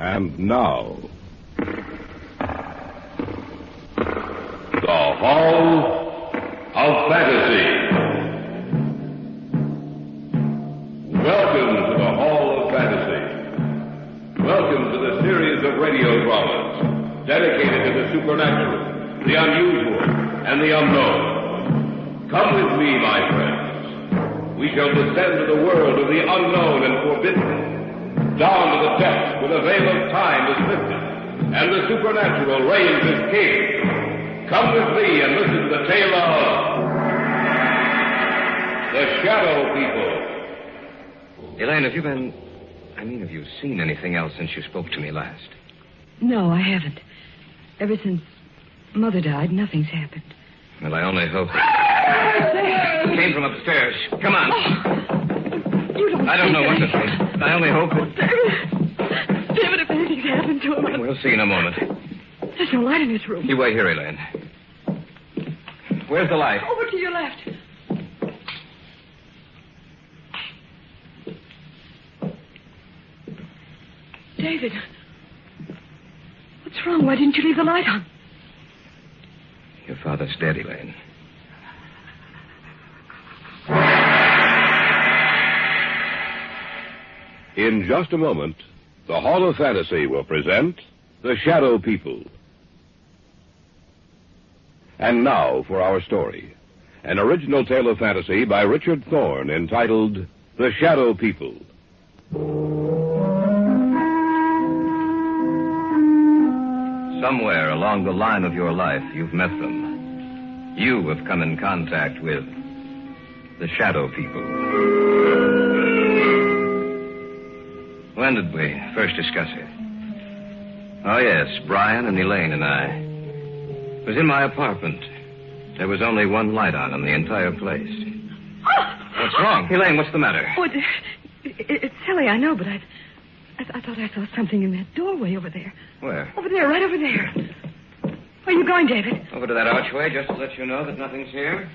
And now, the Hall of Fantasy. Welcome to the Hall of Fantasy. Welcome to the series of radio dramas dedicated to the supernatural, the unusual, and the unknown. Come with me, my friends. We shall descend to the world of the unknown and forbidden, down to the depths where the veil of time is lifted, and the supernatural reigns as king. Come with me and listen to the tale of the Shadow People. Elaine, have you seen anything else since you spoke to me last? No, I haven't. Ever since Mother died, nothing's happened. Well, I only hope it came from upstairs. Come on. Oh, you don't I don't know what to think. I only hope it... David, if anything's happened to him... We'll see in a moment. There's no light in his room. You wait here, Elaine. Where's the light? Over to your left. David, what's wrong? Why didn't you leave the light on? Your father's dead, Elaine. In just a moment, the Hall of Fantasy will present The Shadow People. And now for our story. An original tale of fantasy by Richard Thorne entitled The Shadow People. Somewhere along the line of your life, you've met them. You have come in contact with the Shadow People. When did we first discuss it? Oh, yes, Brian and Elaine and I. It was in my apartment. There was only one light on in the entire place. What's wrong? Elaine, what's the matter? Oh, it's silly, I know, but I thought I saw something in that doorway over there. Where? Over there, right over there. Where are you going, David? Over to that archway, just to let you know that nothing's here.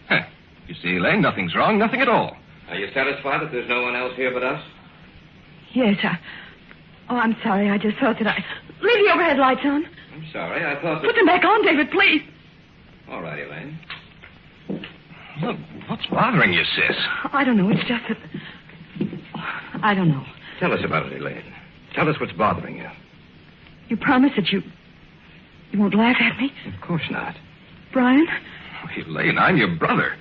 Huh. You see, Elaine, nothing's wrong, nothing at all. Are you satisfied that there's no one else here but us? Yes, I'm sorry. I just thought that Leave the overhead lights on. I'm sorry, I thought that... Put them back on, David, please. All right, Elaine. Look, what's bothering you, sis? I don't know. It's just that... I don't know. Tell us about it, Elaine. Tell us what's bothering you. You promise that you won't laugh at me? Of course not. Brian? Oh, Elaine, I'm your brother.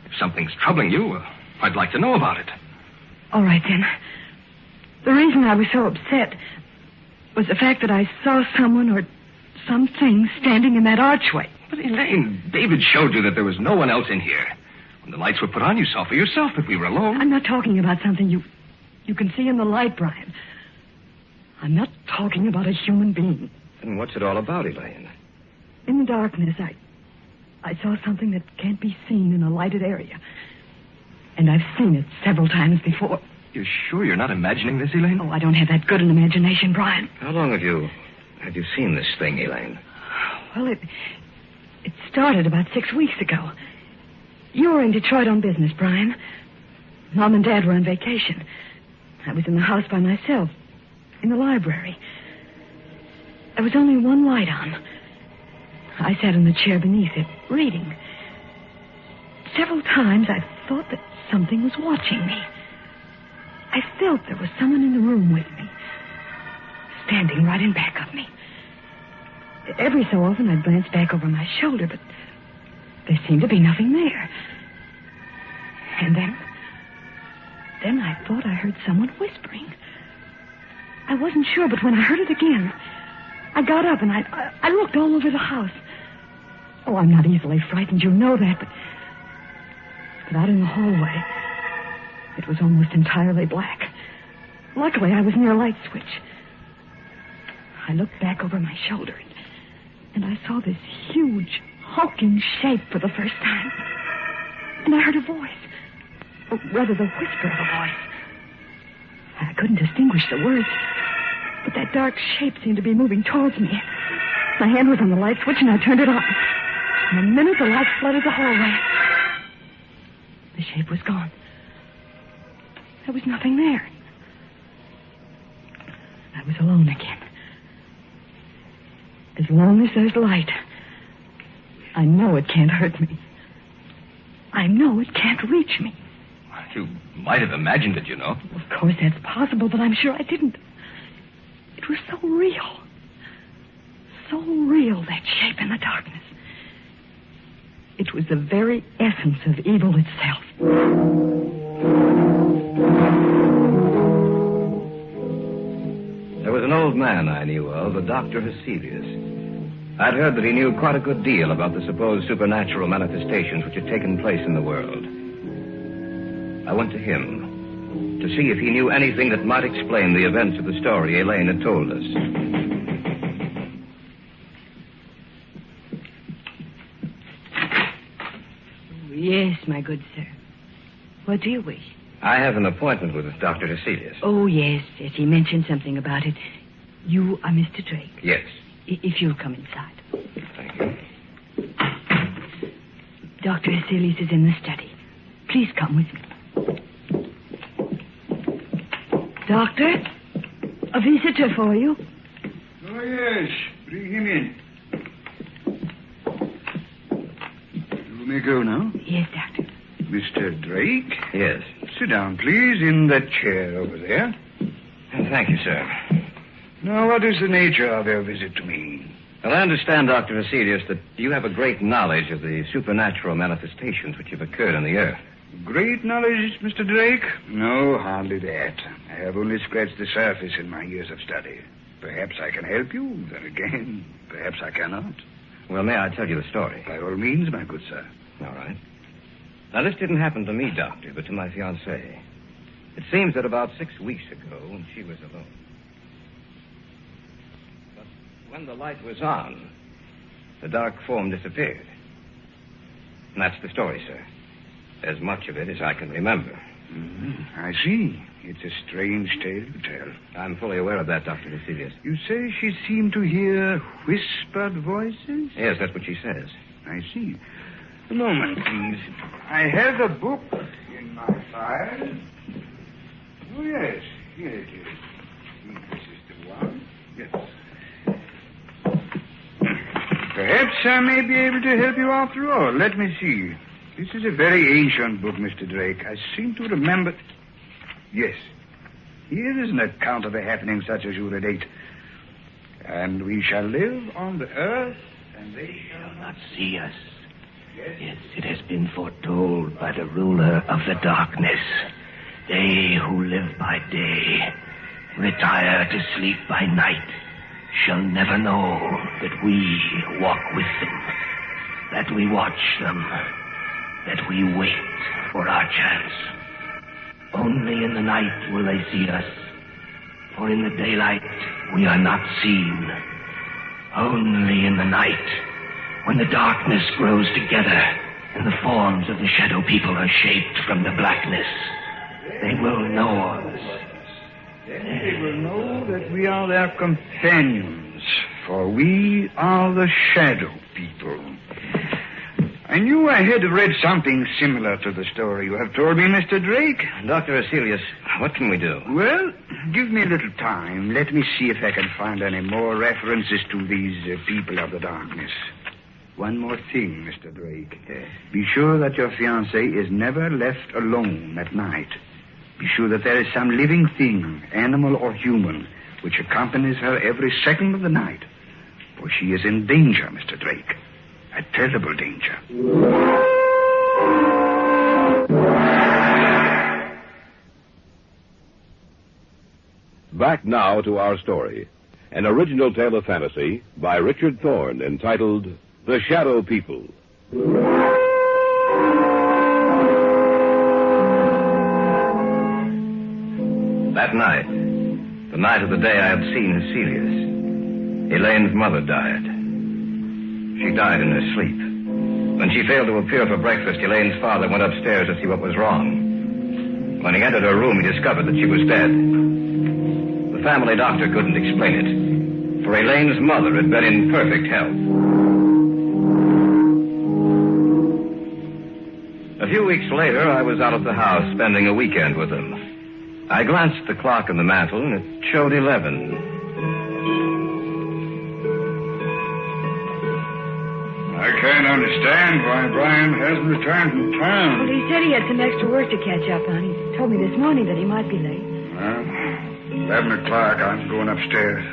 If something's troubling you, I'd like to know about it. All right, then. The reason I was so upset was the fact that I saw someone or something standing in that archway. But, Elaine, David showed you that there was no one else in here. When the lights were put on, you saw for yourself that we were alone. I'm not talking about something you can see in the light, Brian. I'm not talking about a human being. Then what's it all about, Elaine? In the darkness, I saw something that can't be seen in a lighted area. And I've seen it several times before. You're sure you're not imagining this, Elaine? Oh, I don't have that good an imagination, Brian. How long have you seen this thing, Elaine? Well, it started about 6 weeks ago. You were in Detroit on business, Brian. Mom and Dad were on vacation. I was in the house by myself, in the library. There was only one light on. I sat in the chair beneath it, reading. Several times I thought that something was watching me. I felt there was someone in the room with me, standing right in back of me. Every so often I'd glance back over my shoulder, but there seemed to be nothing there. And then I thought I heard someone whispering. I wasn't sure, but when I heard it again, I got up and I looked all over the house. Oh, I'm not easily frightened, you know that, but out in the hallway, it was almost entirely black. Luckily, I was near a light switch. I looked back over my shoulder, and I saw this huge, hulking shape for the first time. And I heard a voice. Or rather, the whisper of a voice. I couldn't distinguish the words, but that dark shape seemed to be moving towards me. My hand was on the light switch, and I turned it on. In a minute, the light flooded the hallway. The shape was gone. There was nothing there. I was alone again. As long as there's light, I know it can't hurt me. I know it can't reach me. You might have imagined it, you know. Of course, that's possible, but I'm sure I didn't. It was so real. So real, that shape in the darkness. It was the very essence of evil itself. There was an old man I knew of, a Dr. Heselius. I'd heard that he knew quite a good deal about the supposed supernatural manifestations which had taken place in the world. I went to him to see if he knew anything that might explain the events of the story Elaine had told us. Yes, my good sir. What do you wish? I have an appointment with Dr. Heselius. Oh, yes. He mentioned something about it. You are Mr. Drake. Yes. If you'll come inside. Thank you. Dr. Heselius is in the study. Please come with me. Doctor, a visitor for you. Oh, yes. Bring him in. You may go now. Yes, Doctor. Mr. Drake? Yes. Sit down, please, in that chair over there. Thank you, sir. Now, what is the nature of your visit to me? Well, I understand, Dr. Heselius, that you have a great knowledge of the supernatural manifestations which have occurred on the earth. Great knowledge, Mr. Drake? No, hardly that. I have only scratched the surface in my years of study. Perhaps I can help you. Then again, perhaps I cannot. Well, may I tell you the story? By all means, my good sir. All right. Now, this didn't happen to me, Doctor, but to my fiancée. It seems that about 6 weeks ago, when she was alone. But when the light was on, the dark form disappeared. And that's the story, sir. As much of it as I can remember. I see. It's a strange tale to tell. I'm fully aware of that, Dr. Heselius. You say she seemed to hear whispered voices? Yes, that's what she says. I see. A moment, please. I have a book in my file. Oh, yes. Here it is. This is the one. Yes. Perhaps I may be able to help you after all. Let me see. This is a very ancient book, Mr. Drake. I seem to remember... Yes. Here is an account of a happening such as you relate. And we shall live on the earth, and they shall not see us. Yes, it has been foretold by the ruler of the darkness. They who live by day, retire to sleep by night, shall never know that we walk with them, that we watch them, that we wait for our chance. Only in the night will they see us, for in the daylight we are not seen. Only in the night, when the darkness grows together and the forms of the shadow people are shaped from the blackness, they will know us. Then they will know that we are their companions, for we are the shadow people. I knew I had read something similar to the story you have told me, Mr. Drake. Dr. Heselius, what can we do? Well, give me a little time. Let me see if I can find any more references to these people of the darkness. One more thing, Mr. Drake. Be sure that your fiancée is never left alone at night. Be sure that there is some living thing, animal or human, which accompanies her every second of the night. For she is in danger, Mr. Drake. A terrible danger. Back now to our story. An original tale of fantasy by Richard Thorne entitled The Shadow People. That night, the night of the day I had seen Heselius, Elaine's mother died. She died in her sleep. When she failed to appear for breakfast, Elaine's father went upstairs to see what was wrong. When he entered her room, he discovered that she was dead. The family doctor couldn't explain it, for Elaine's mother had been in perfect health. A few weeks later, I was out at the house spending a weekend with them. I glanced at the clock on the mantel, and it showed 11. can't understand why Brian hasn't returned from Well, town. he said he had some extra work to catch up on. He told me this morning that he might be late. Well, 11 o'clock. I'm going upstairs.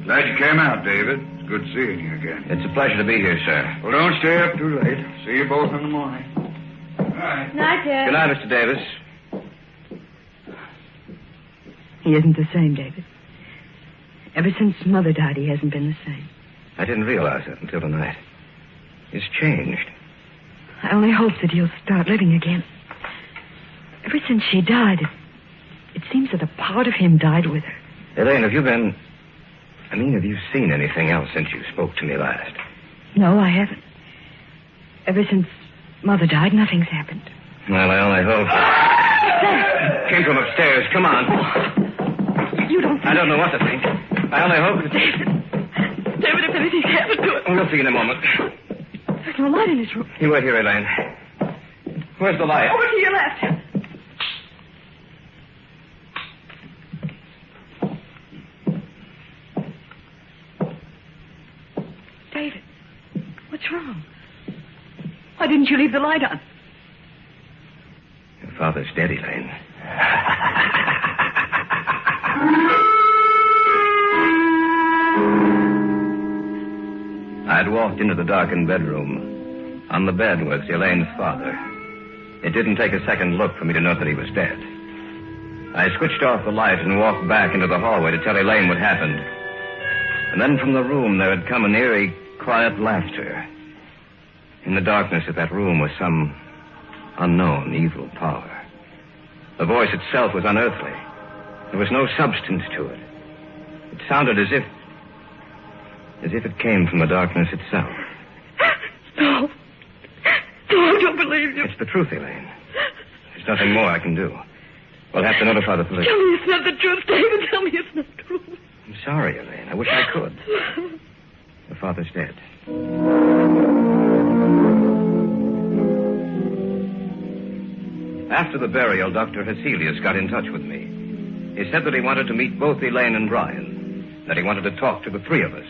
Glad you came out, David. It's good seeing you again. It's a pleasure to be here, sir. Well, don't stay up too late. See you both in the morning. Good night. Night, Dad. Good night, Mr. Davis. He isn't the same, David. Ever since Mother died, he hasn't been the same. I didn't realize that until tonight. He's changed. I only hope that he'll start living again. Ever since she died, it seems that a part of him died with her. Elaine, have you seen anything else since you spoke to me last? No, I haven't. Ever since Mother died, nothing's happened. Well, I only hope. Came from upstairs. Come on. You don't think... I don't know what to think. I only hope... David, if anything's happened to him... We'll see in a moment. There's no light in his room. You wait here, Elaine. Where's the light? Over to your left. David, what's wrong? Why didn't you leave the light on? Your father's dead, Elaine. I had walked into the darkened bedroom. On the bed was Elaine's father. It didn't take a second look for me to know that he was dead. I switched off the light and walked back into the hallway to tell Elaine what happened. And then from the room there had come an eerie, quiet laughter. In the darkness of that room was some unknown evil power. The voice itself was unearthly. There was no substance to it. It sounded as if it came from the darkness itself. No. No, I don't believe you. It's the truth, Elaine. There's nothing more I can do. We'll have to notify the police. Tell me it's not the truth, David. Tell me it's not true. I'm sorry, Elaine. I wish I could. Your father's dead. After the burial, Dr. Heselius got in touch with me. He said that he wanted to meet both Elaine and Brian, that he wanted to talk to the three of us.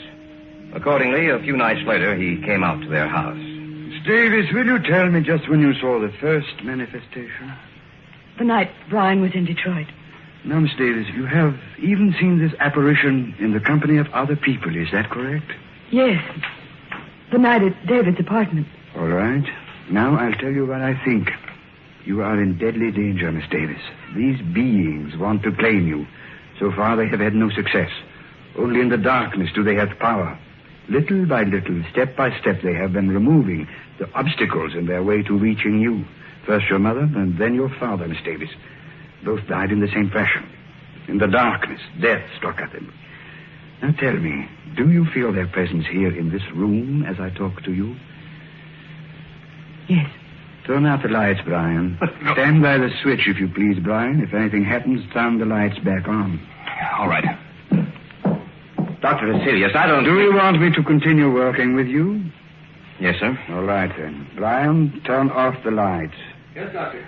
Accordingly, a few nights later, he came out to their house. Miss Davis, will you tell me just when you saw the first manifestation? The night Brian was in Detroit. Now, Miss Davis, you have even seen this apparition in the company of other people, is that correct? Yes. The night at David's apartment. All right. Now I'll tell you what I think. You are in deadly danger, Miss Davis. These beings want to claim you. So far, they have had no success. Only in the darkness do they have power. Little by little, step by step, they have been removing the obstacles in their way to reaching you. First your mother, and then your father, Miss Davis. Both died in the same fashion. In the darkness, death struck at them. Now tell me, do you feel their presence here in this room as I talk to you? Yes. Turn out the lights, Brian. No. Stand by the switch, if you please, Brian. If anything happens, turn the lights back on. All right. Dr. Heselius, I don't... Do you want me to continue working with you? Yes, sir. All right, then. Brian, turn off the lights. Yes, Doctor.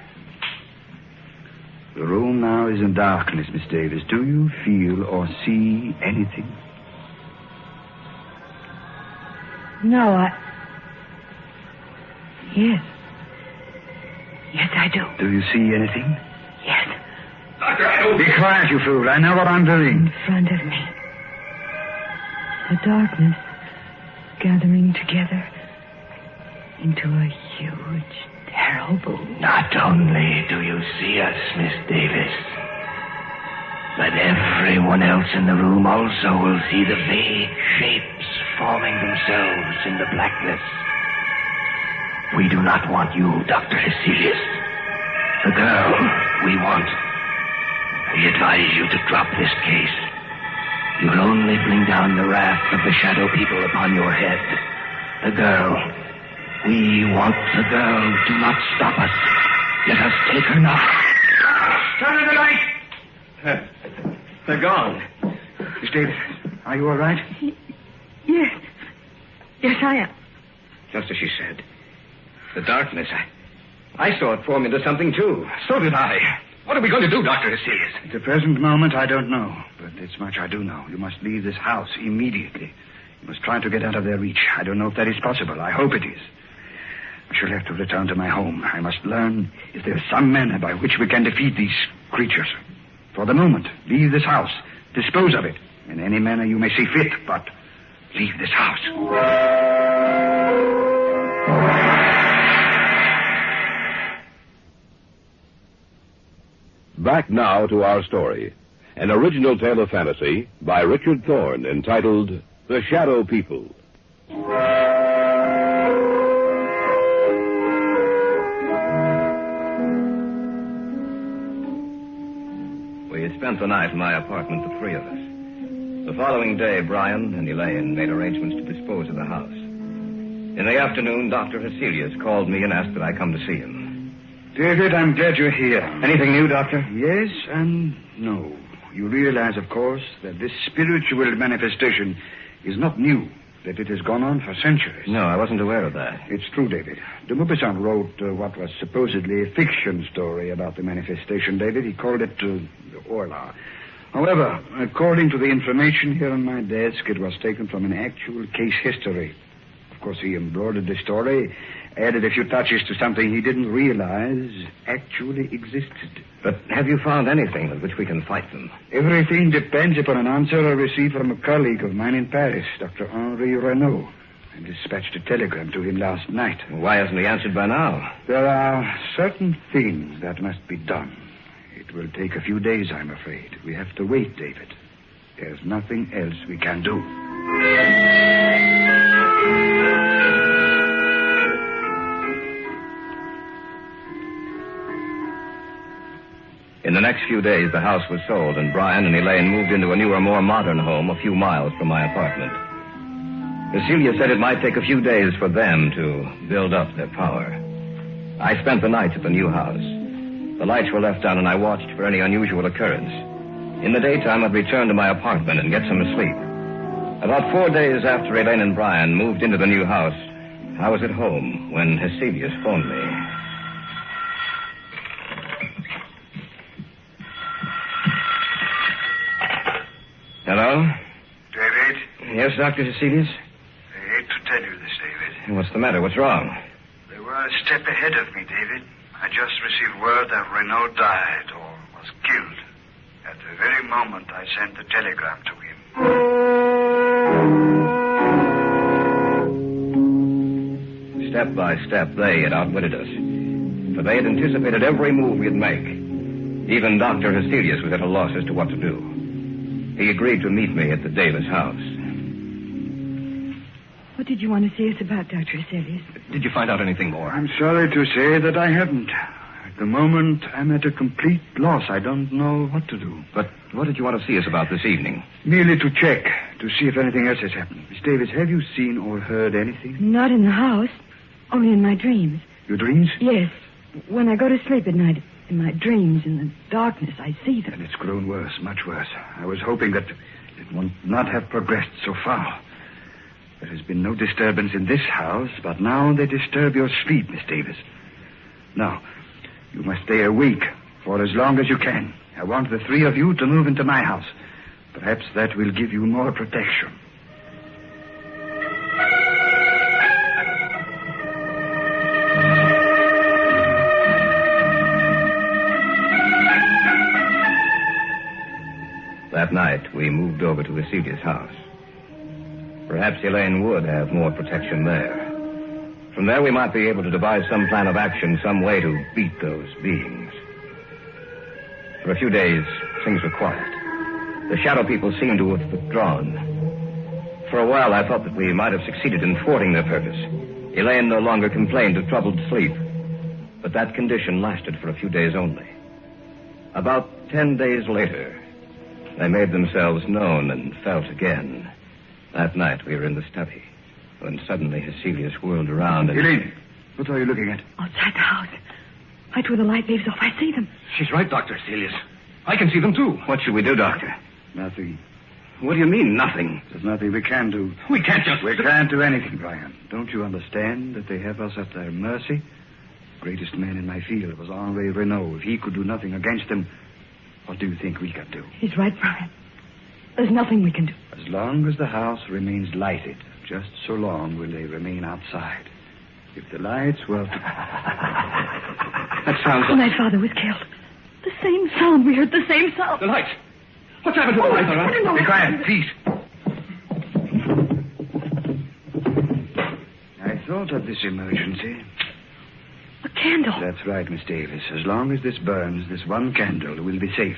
The room now is in darkness, Miss Davis. Do you feel or see anything? No, Yes. Yes, I do. Do you see anything? Yes. Doctor, I don't... Be quiet, you fool. I know what I'm doing. In front of me. The darkness gathering together into a huge, terrible... Not only do you see us, Miss Davis, but everyone else in the room also will see the vague shapes forming themselves in the blackness. We do not want you, Dr. Heselius. The girl we want. We advise you to drop this case. You'll only bring down the wrath of the shadow people upon your head. The girl. We want the girl. Do not stop us. Let us take her now. Turn on the light. They're gone. Miss Davis, are you all right? Yes. Yes, I am. Just as she said. The darkness, I saw it form into something, too. So did I. What are we going to do, Dr. Heselius? At the present moment, I don't know. But this much I do know. You must leave this house immediately. You must try to get out of their reach. I don't know if that is possible. I hope it is. I shall have to return to my home. I must learn if there is some manner by which we can defeat these creatures. For the moment, leave this house. Dispose of it in any manner you may see fit, but leave this house. Back now to our story. An original tale of fantasy by Richard Thorne entitled The Shadow People. We had spent the night in my apartment, the three of us. The following day, Brian and Elaine made arrangements to dispose of the house. In the afternoon, Dr. Heselius called me and asked that I come to see him. David, I'm glad you're here. Anything new, Doctor? Yes and no. You realize, of course, that this spiritual manifestation is not new, that it has gone on for centuries. No, I wasn't aware of that. It's true, David. De Maupassant wrote what was supposedly a fiction story about the manifestation, David. He called it Orla. However, according to the information here on my desk, it was taken from an actual case history. Of course, he embroidered the story, added a few touches to something he didn't realize actually existed. But have you found anything with which we can fight them? Everything depends upon an answer I received from a colleague of mine in Paris, Dr. Henri Renaud. I dispatched a telegram to him last night. Why hasn't he answered by now? There are certain things that must be done. It will take a few days, I'm afraid. We have to wait, David. There's nothing else we can do. In the next few days, the house was sold, and Brian and Elaine moved into a newer, more modern home a few miles from my apartment. Cecilia said it might take a few days for them to build up their power. I spent the night at the new house. The lights were left on, and I watched for any unusual occurrence. In the daytime, I'd return to my apartment and get some sleep. About 4 days after Elaine and Brian moved into the new house, I was at home when Heselius phoned me. Hello? David? Yes, Dr. Heselius? I hate to tell you this, David. What's the matter? What's wrong? They were a step ahead of me, David. I just received word that Renaud died or was killed at the very moment I sent the telegram to him. Step by step, they had outwitted us. For they had anticipated every move we'd make. Even Dr. Heselius was at a loss as to what to do. He agreed to meet me at the Davis house. What did you want to see us about, Dr. Heselius? Did you find out anything more? I'm sorry to say that I haven't. At the moment, I'm at a complete loss. I don't know what to do. But what did you want to see us about this evening? Merely to check, to see if anything else has happened. Miss Davis, have you seen or heard anything? Not in the house, only in my dreams. Your dreams? Yes. When I go to sleep at night, in my dreams, in the darkness, I see them. And it's grown worse, much worse. I was hoping that it would not have progressed so far. There has been no disturbance in this house, but now they disturb your sleep, Miss Davis. Now, you must stay awake for as long as you can. I want the three of you to move into my house. Perhaps that will give you more protection. That night, we moved over to Heselius' house. Perhaps Elaine would have more protection there. From there, we might be able to devise some plan of action, some way to beat those beings. For a few days, things were quiet. The shadow people seemed to have withdrawn. For a while, I thought that we might have succeeded in thwarting their purpose. Elaine no longer complained of troubled sleep. But that condition lasted for a few days only. About 10 days later, they made themselves known and felt again. That night, we were in the study, when suddenly Heselius whirled around and... Elaine, what are you looking at? Outside the house. Right where the light waves off, I see them. She's right, Dr. Heselius. I can see them, too. What should we do, Doctor? Nothing. What do you mean, nothing? There's nothing we can do. We can't just... We can't do anything, Brian. Don't you understand that they have us at their mercy? The greatest man in my field was Henri Renaud. If he could do nothing against them, what do you think we can do? He's right, Brian. There's nothing we can do. As long as the house remains lighted, just so long will they remain outside. If the lights were to... That sounds When my father was killed. The same sound. We heard the same sound. The lights. What's happened to the lights, all right? No. Be quiet, please. I thought of this emergency. A candle. That's right, Miss Davis. As long as this burns, this one candle will be safe.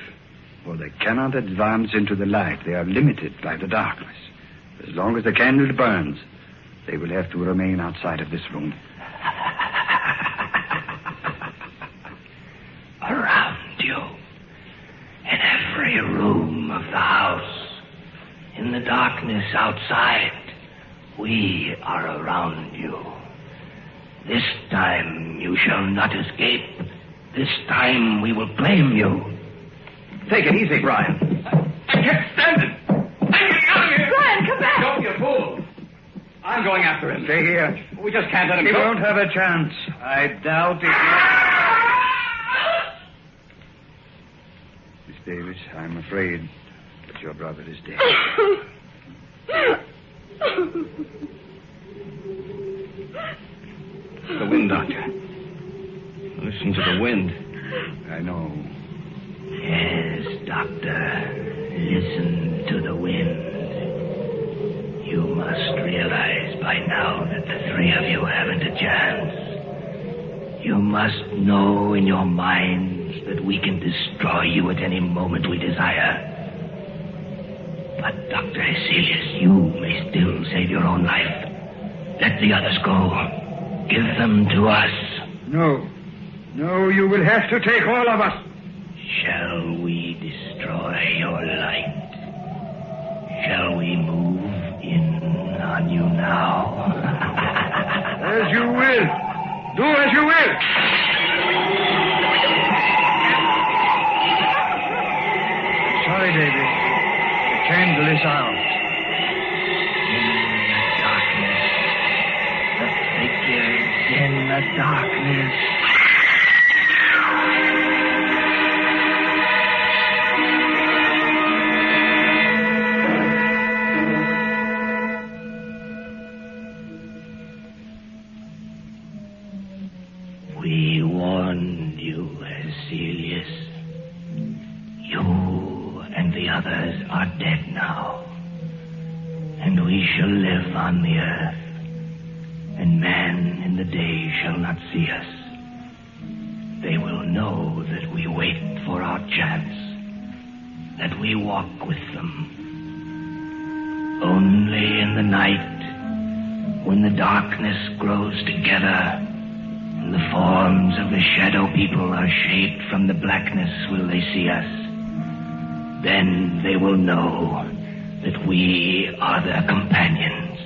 For they cannot advance into the light. They are limited by the darkness. As long as the candle burns, they will have to remain outside of this room. Around you, in every room of the house, in the darkness outside, we are around you. This time you shall not escape. This time we will claim you. Take it easy, Brian. I can't stand it. I'm getting out of here. Brian, come back. Don't be a fool. I'm going after him. Stay here. We just can't let him He go. won't have a chance. I doubt it. Miss Davis, I'm afraid that your brother is dead. The wind, Doctor. Listen to the wind. I know. Yes, Doctor. Listen to the wind. You must realize by now that the three of you haven't a chance. You must know in your minds that we can destroy you at any moment we desire. But, Dr. Heselius, you may still save your own life. Let the others go. Give them to us. No. No, you will have to take all of us. Shall we destroy your light? Shall we move in on you now? As you will. Do as you will. Sorry, David. The candle is out. In the darkness, the figures in the darkness. We warned you, Heselius. You and the others are dead now. And we shall live on the earth. And man in the day shall not see us. They will know that we wait for our chance. That we walk with them. Only in the night, when the darkness grows together, and the forms of the shadow people are shaped from the blackness, will they see us. Then they will know that we are their companions.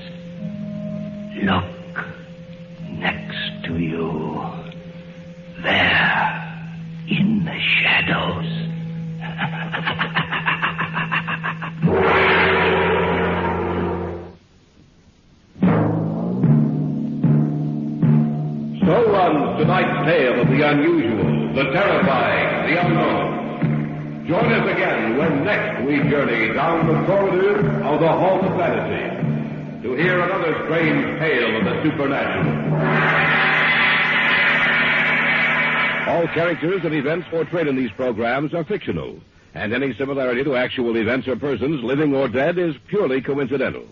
Look next to you. There, in the shadows. So runs tonight's tale of the unusual, the terrifying, the unknown. Join us again when next we journey down the corridors of the Hall of Fantasy to hear another strange tale of the supernatural. All characters and events portrayed in these programs are fictional, and any similarity to actual events or persons, living or dead, is purely coincidental.